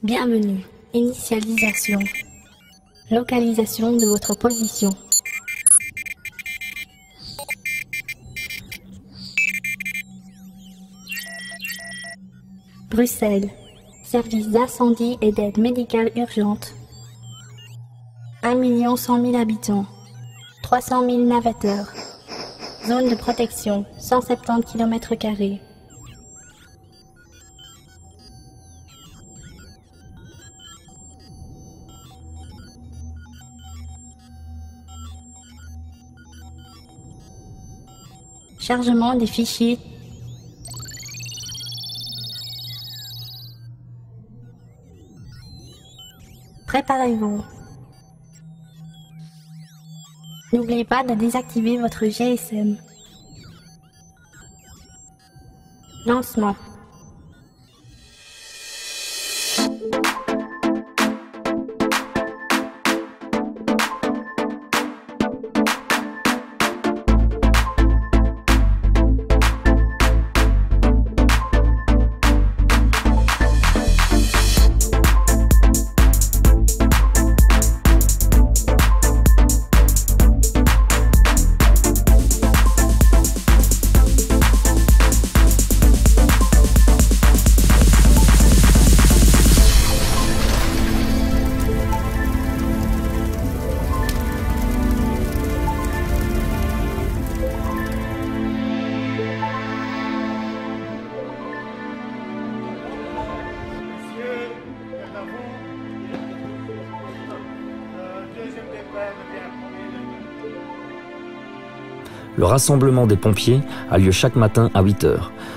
Bienvenue. Initialisation. Localisation de votre position. Bruxelles. Service d'incendie et d'aide médicale urgente. 1 100 000 habitants. 300 000 navetteurs. Zone de protection, 170 km². Chargement des fichiers. Préparez-vous. N'oubliez pas de désactiver votre GSM. Lancement. Le rassemblement des pompiers a lieu chaque matin à 8 h.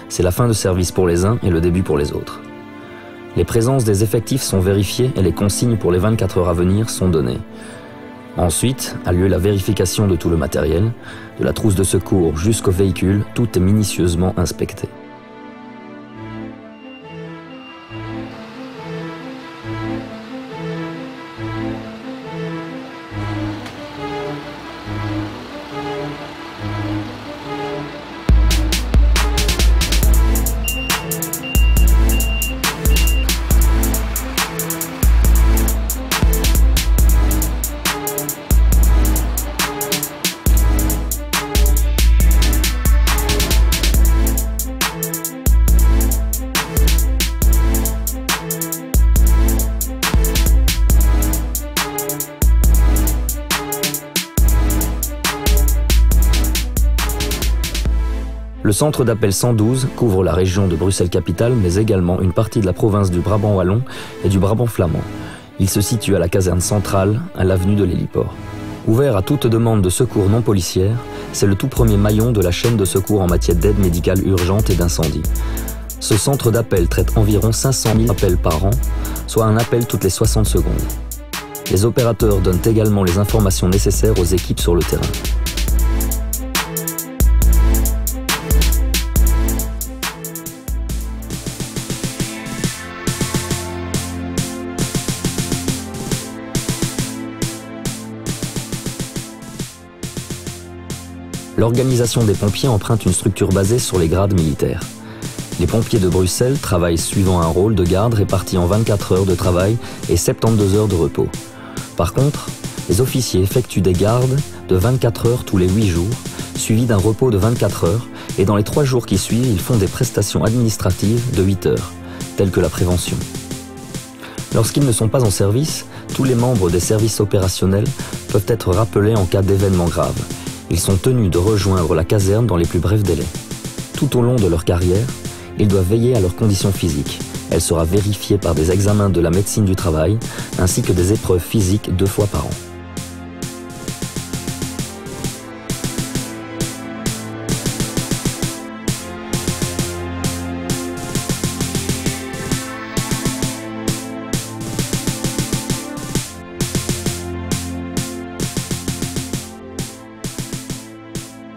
C'est la fin de service pour les uns et le début pour les autres. Les présences des effectifs sont vérifiées et les consignes pour les 24 heures à venir sont données. Ensuite a lieu la vérification de tout le matériel, de la trousse de secours jusqu'au véhicule, tout est minutieusement inspecté. Le centre d'appel 112 couvre la région de Bruxelles-Capitale, mais également une partie de la province du Brabant wallon et du Brabant flamand. Il se situe à la caserne centrale, à l'avenue de l'Héliport. Ouvert à toute demande de secours non policière, c'est le tout premier maillon de la chaîne de secours en matière d'aide médicale urgente et d'incendie. Ce centre d'appel traite environ 500 000 appels par an, soit un appel toutes les 60 secondes. Les opérateurs donnent également les informations nécessaires aux équipes sur le terrain. L'organisation des pompiers emprunte une structure basée sur les grades militaires. Les pompiers de Bruxelles travaillent suivant un rôle de garde réparti en 24 heures de travail et 72 heures de repos. Par contre, les officiers effectuent des gardes de 24 heures tous les 8 jours, suivis d'un repos de 24 heures, et dans les 3 jours qui suivent, ils font des prestations administratives de 8 heures, telles que la prévention. Lorsqu'ils ne sont pas en service, tous les membres des services opérationnels peuvent être rappelés en cas d'événement grave. Ils sont tenus de rejoindre la caserne dans les plus brefs délais. Tout au long de leur carrière, ils doivent veiller à leurs conditions physiques. Elle sera vérifiée par des examens de la médecine du travail, ainsi que des épreuves physiques 2 fois par an.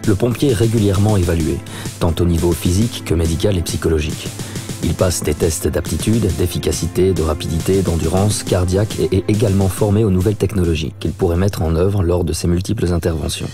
Le pompier est régulièrement évalué, tant au niveau physique que médical et psychologique. Il passe des tests d'aptitude, d'efficacité, de rapidité, d'endurance, cardiaque et est également formé aux nouvelles technologies qu'il pourrait mettre en œuvre lors de ses multiples interventions.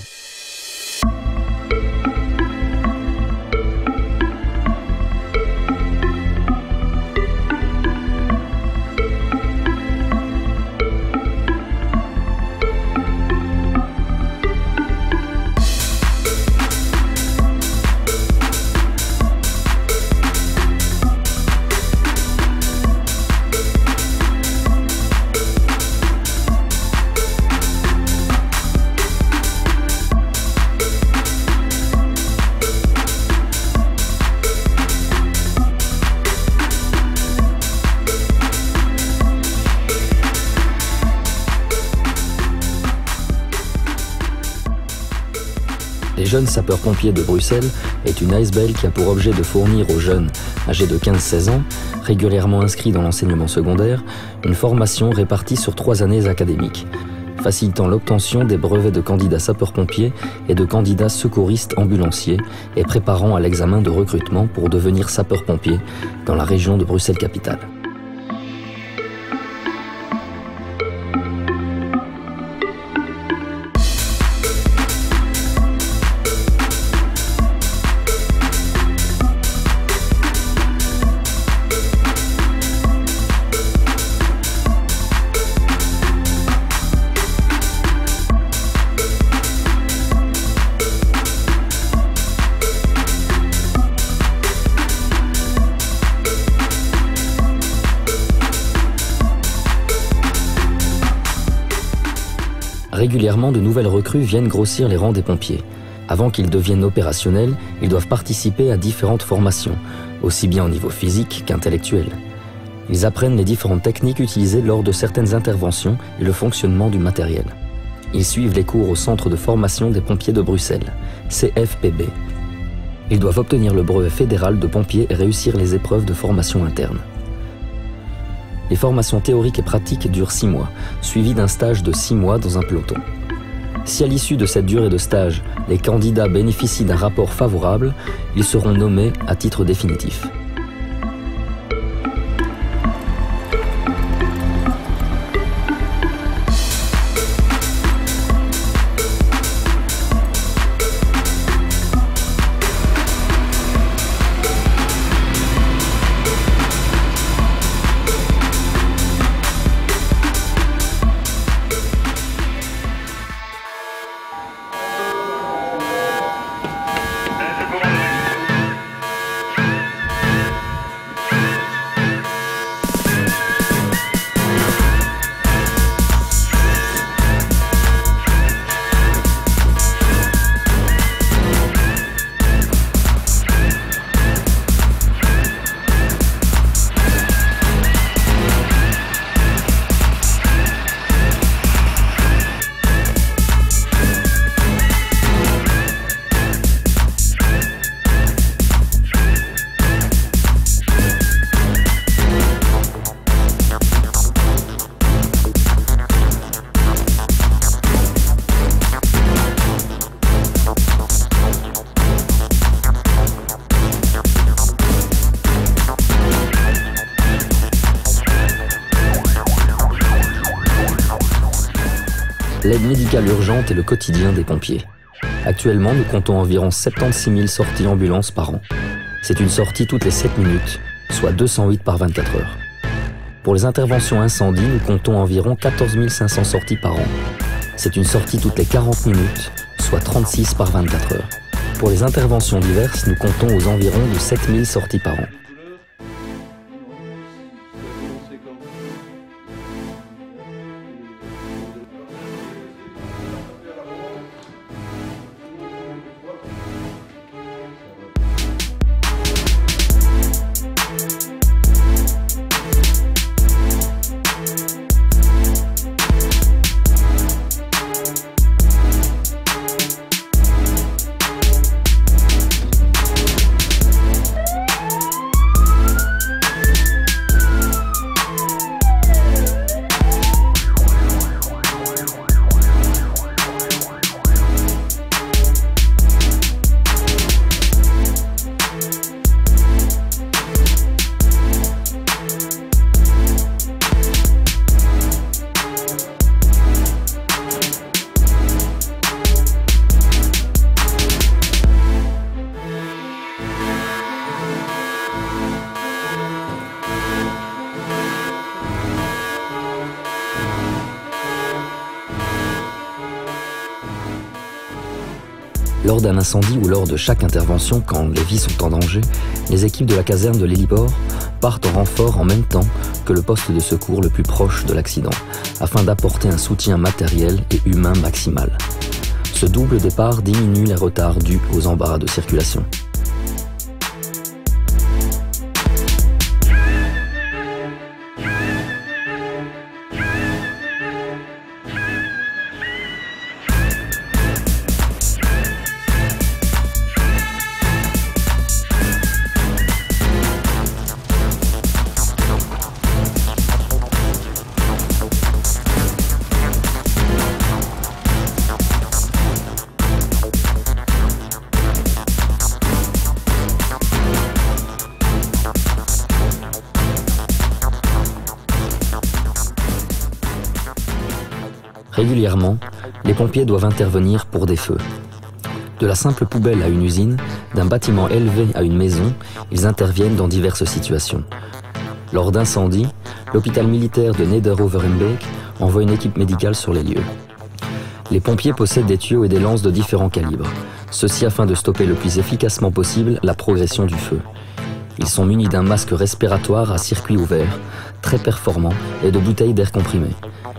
Les jeunes sapeurs-pompiers de Bruxelles est une ASBL qui a pour objet de fournir aux jeunes âgés de 15-16 ans, régulièrement inscrits dans l'enseignement secondaire, une formation répartie sur 3 années académiques, facilitant l'obtention des brevets de candidats sapeurs-pompiers et de candidats secouristes ambulanciers et préparant à l'examen de recrutement pour devenir sapeur-pompier dans la région de Bruxelles-Capitale. Régulièrement, de nouvelles recrues viennent grossir les rangs des pompiers. Avant qu'ils deviennent opérationnels, ils doivent participer à différentes formations, aussi bien au niveau physique qu'intellectuel. Ils apprennent les différentes techniques utilisées lors de certaines interventions et le fonctionnement du matériel. Ils suivent les cours au Centre de formation des pompiers de Bruxelles, CFPB. Ils doivent obtenir le brevet fédéral de pompier et réussir les épreuves de formation interne. Les formations théoriques et pratiques durent 6 mois, suivies d'un stage de 6 mois dans un peloton. Si à l'issue de cette durée de stage, les candidats bénéficient d'un rapport favorable, ils seront nommés à titre définitif. L'aide médicale urgente est le quotidien des pompiers. Actuellement, nous comptons environ 76 000 sorties ambulances par an. C'est une sortie toutes les 7 minutes, soit 208 par 24 heures. Pour les interventions incendie, nous comptons environ 14 500 sorties par an. C'est une sortie toutes les 40 minutes, soit 36 par 24 heures. Pour les interventions diverses, nous comptons aux environs de 7 000 sorties par an. Lors d'un incendie ou lors de chaque intervention, quand les vies sont en danger, les équipes de la caserne de l'héliport partent en renfort en même temps que le poste de secours le plus proche de l'accident, afin d'apporter un soutien matériel et humain maximal. Ce double départ diminue les retards dus aux embarras de circulation. Régulièrement, les pompiers doivent intervenir pour des feux. De la simple poubelle à une usine, d'un bâtiment élevé à une maison, ils interviennent dans diverses situations. Lors d'incendies, l'hôpital militaire de Niederoverenbeek envoie une équipe médicale sur les lieux. Les pompiers possèdent des tuyaux et des lances de différents calibres, ceci afin de stopper le plus efficacement possible la progression du feu. Ils sont munis d'un masque respiratoire à circuit ouvert, très performant, et de bouteilles d'air comprimé.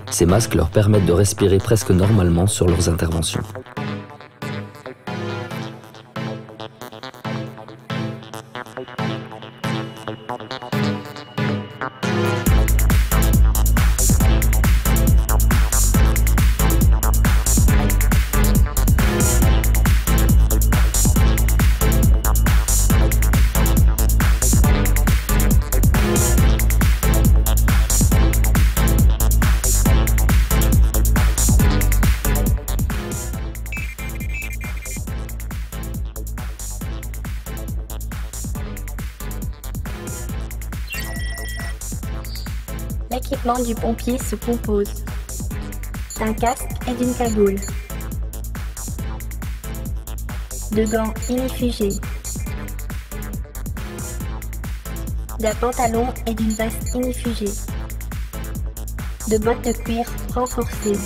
Ces masques leur permettent de respirer presque normalement sur leurs interventions. L'équipement du pompier se compose d'un casque et d'une cagoule, de gants inifugés, d'un pantalon et d'une veste inifugée, de bottes de cuir renforcées,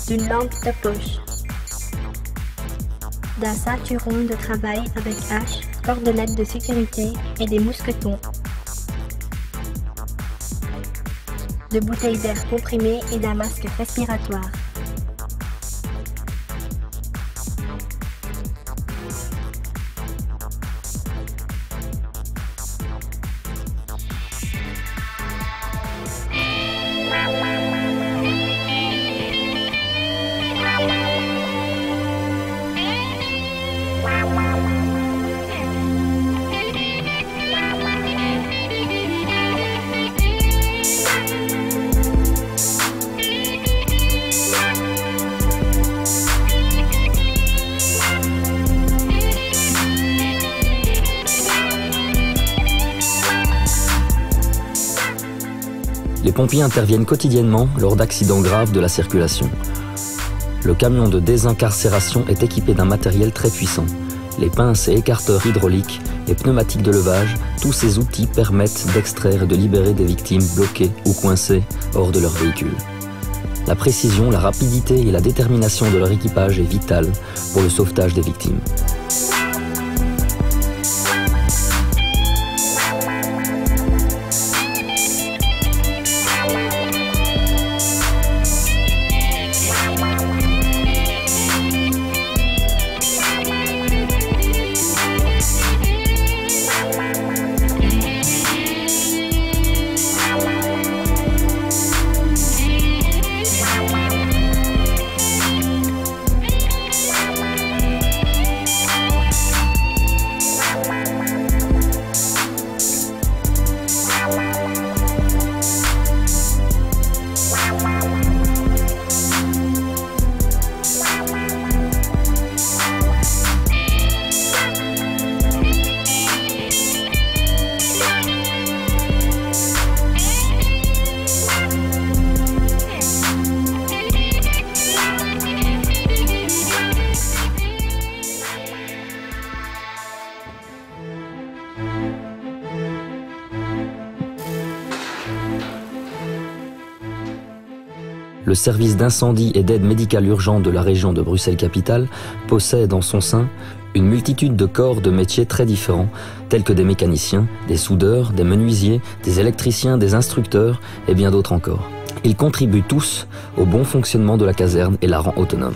d'une lampe de poche, d'un ceinturon de travail avec hache, cordenettes de sécurité et des mousquetons, de bouteilles d'air comprimées et d'un masque respiratoire. Les pompiers interviennent quotidiennement lors d'accidents graves de la circulation. Le camion de désincarcération est équipé d'un matériel très puissant. Les pinces et écarteurs hydrauliques, les pneumatiques de levage, tous ces outils permettent d'extraire et de libérer des victimes bloquées ou coincées hors de leur véhicule. La précision, la rapidité et la détermination de leur équipage est vitale pour le sauvetage des victimes. Le service d'incendie et d'aide médicale urgente de la région de Bruxelles-Capitale possède en son sein une multitude de corps de métiers très différents, tels que des mécaniciens, des soudeurs, des menuisiers, des électriciens, des instructeurs et bien d'autres encore. Ils contribuent tous au bon fonctionnement de la caserne et la rend autonome.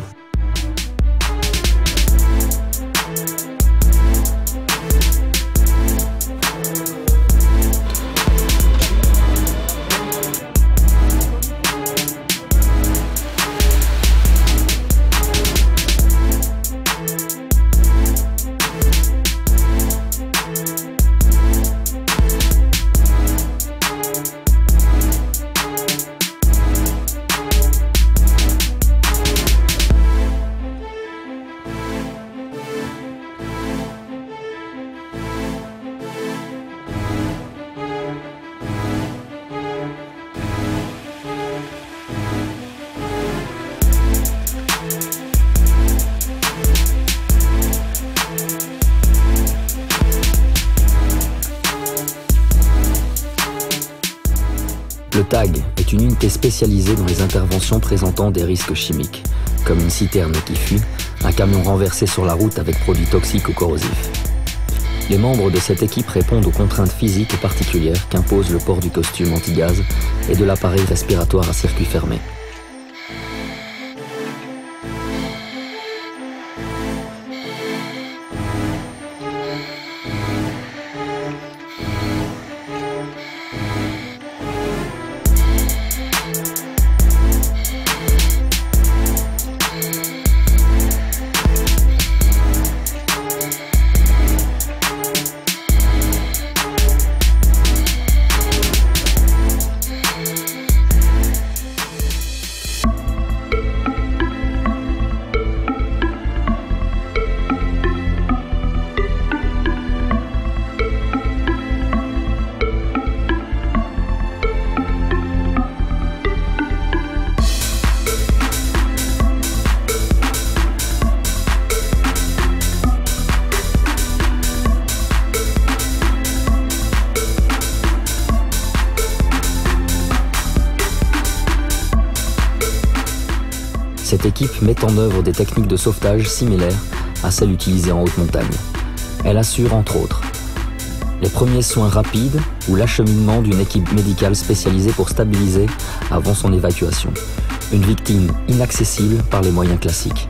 Le TAG est une unité spécialisée dans les interventions présentant des risques chimiques, comme une citerne qui fuit, un camion renversé sur la route avec produits toxiques ou corrosifs. Les membres de cette équipe répondent aux contraintes physiques particulières qu'impose le port du costume anti-gaz et de l'appareil respiratoire à circuit fermé. Cette équipe met en œuvre des techniques de sauvetage similaires à celles utilisées en haute montagne. Elle assure entre autres les premiers soins rapides ou l'acheminement d'une équipe médicale spécialisée pour stabiliser avant son évacuation, une victime inaccessible par les moyens classiques.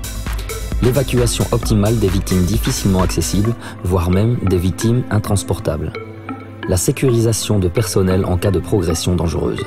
L'évacuation optimale des victimes difficilement accessibles, voire même des victimes intransportables. La sécurisation de personnel en cas de progression dangereuse.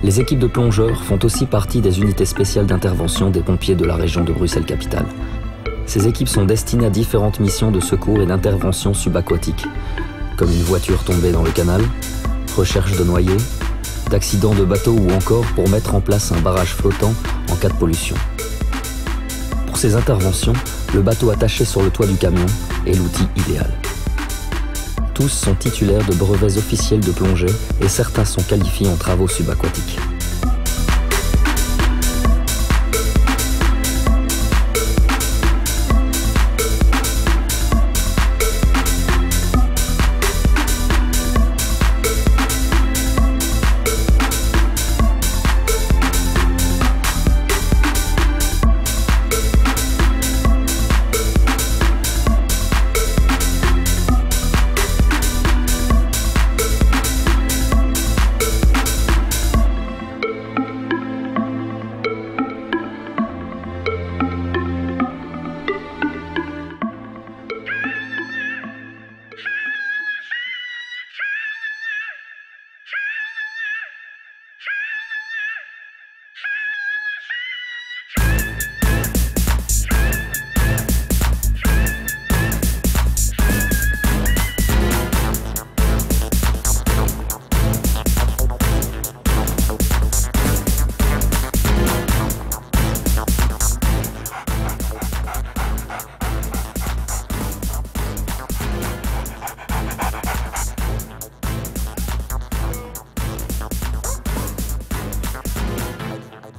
Les équipes de plongeurs font aussi partie des unités spéciales d'intervention des pompiers de la région de Bruxelles-Capitale. Ces équipes sont destinées à différentes missions de secours et d'intervention subaquatique, comme une voiture tombée dans le canal, recherche de noyés, d'accidents de bateau ou encore pour mettre en place un barrage flottant en cas de pollution. Pour ces interventions, le bateau attaché sur le toit du camion est l'outil idéal. Tous sont titulaires de brevets officiels de plongée et certains sont qualifiés en travaux subaquatiques.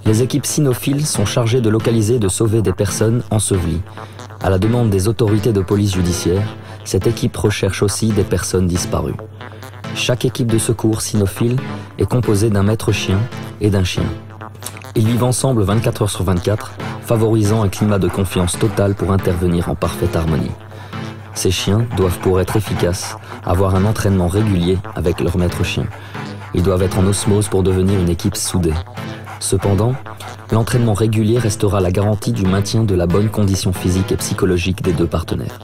Les équipes cynophiles sont chargées de localiser et de sauver des personnes ensevelies. À la demande des autorités de police judiciaire, cette équipe recherche aussi des personnes disparues. Chaque équipe de secours cynophile est composée d'un maître chien et d'un chien. Ils vivent ensemble 24 heures sur 24, favorisant un climat de confiance totale pour intervenir en parfaite harmonie. Ces chiens doivent, pour être efficaces, avoir un entraînement régulier avec leur maître chien. Ils doivent être en osmose pour devenir une équipe soudée. Cependant, l'entraînement régulier restera la garantie du maintien de la bonne condition physique et psychologique des deux partenaires.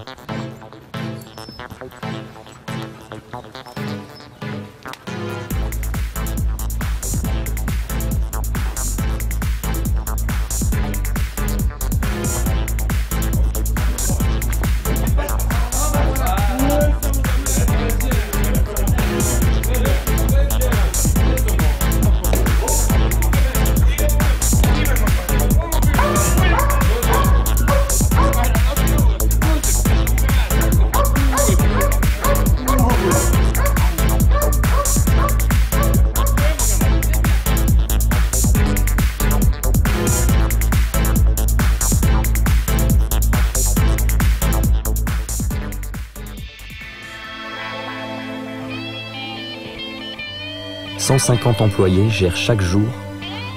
« 150 employés gèrent chaque jour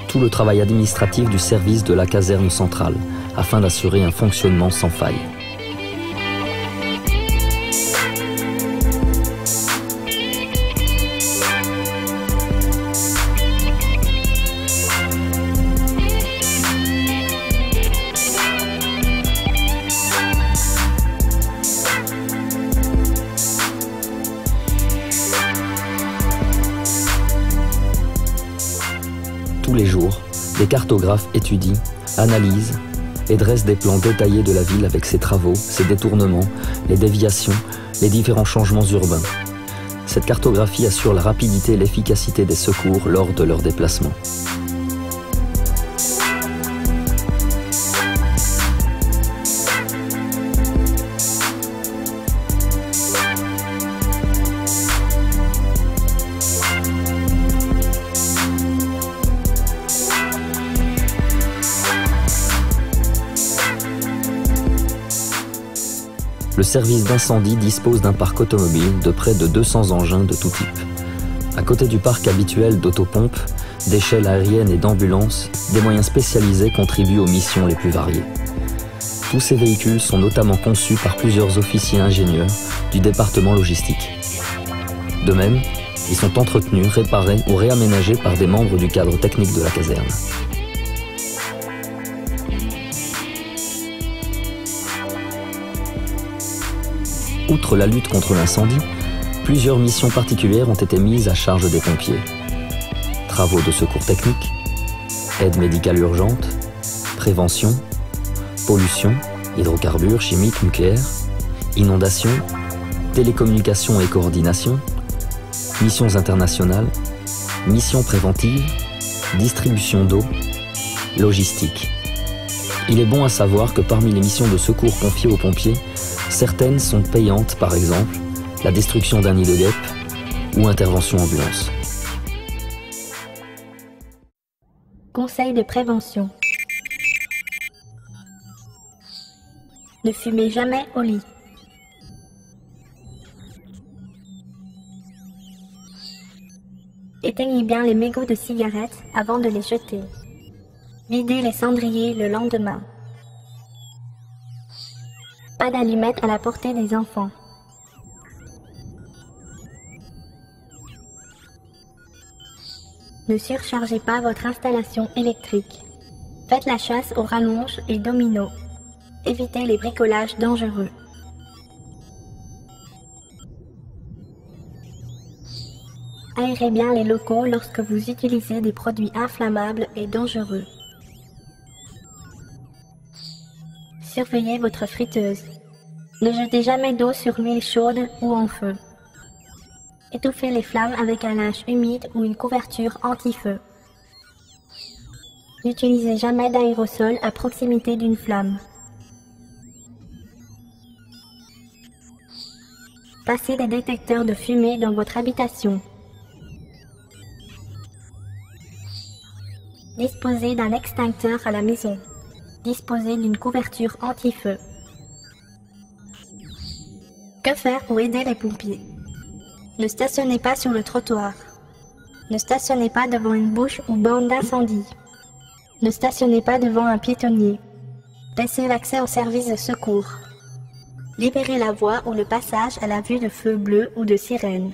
tout le travail administratif du service de la caserne centrale afin d'assurer un fonctionnement sans faille. Tous les jours, des cartographes étudient, analysent et dressent des plans détaillés de la ville avec ses travaux, ses détournements, les déviations, les différents changements urbains. Cette cartographie assure la rapidité et l'efficacité des secours lors de leurs déplacements. Le service d'incendie dispose d'un parc automobile de près de 200 engins de tout type. À côté du parc habituel d'autopompes, d'échelles aériennes et d'ambulances, des moyens spécialisés contribuent aux missions les plus variées. Tous ces véhicules sont notamment conçus par plusieurs officiers ingénieurs du département logistique. De même, ils sont entretenus, réparés ou réaménagés par des membres du cadre technique de la caserne. Outre la lutte contre l'incendie, plusieurs missions particulières ont été mises à charge des pompiers. Travaux de secours technique, aide médicale urgente, prévention, pollution, hydrocarbures, chimiques, nucléaires, inondations, télécommunications et coordination, missions internationales, missions préventives, distribution d'eau, logistique. Il est bon à savoir que parmi les missions de secours confiées aux pompiers, certaines sont payantes, par exemple, la destruction d'un nid de guêpes ou intervention ambulance. Conseil de prévention. Ne fumez jamais au lit. Éteignez bien les mégots de cigarettes avant de les jeter. Videz les cendriers le lendemain. Pas d'allumettes à la portée des enfants. Ne surchargez pas votre installation électrique. Faites la chasse aux rallonges et dominos. Évitez les bricolages dangereux. Aérez bien les locaux lorsque vous utilisez des produits inflammables et dangereux. Surveillez votre friteuse. Ne jetez jamais d'eau sur l'huile chaude ou en feu. Étouffez les flammes avec un linge humide ou une couverture anti-feu. N'utilisez jamais d'aérosol à proximité d'une flamme. Passez des détecteurs de fumée dans votre habitation. Disposer d'un extincteur à la maison. Disposer d'une couverture anti-feu. Que faire pour aider les pompiers? Ne stationnez pas sur le trottoir. Ne stationnez pas devant une bouche ou borne d'incendie. Ne stationnez pas devant un piétonnier. Laissez l'accès aux services de secours. Libérez la voie ou le passage à la vue de feux bleus ou de sirènes.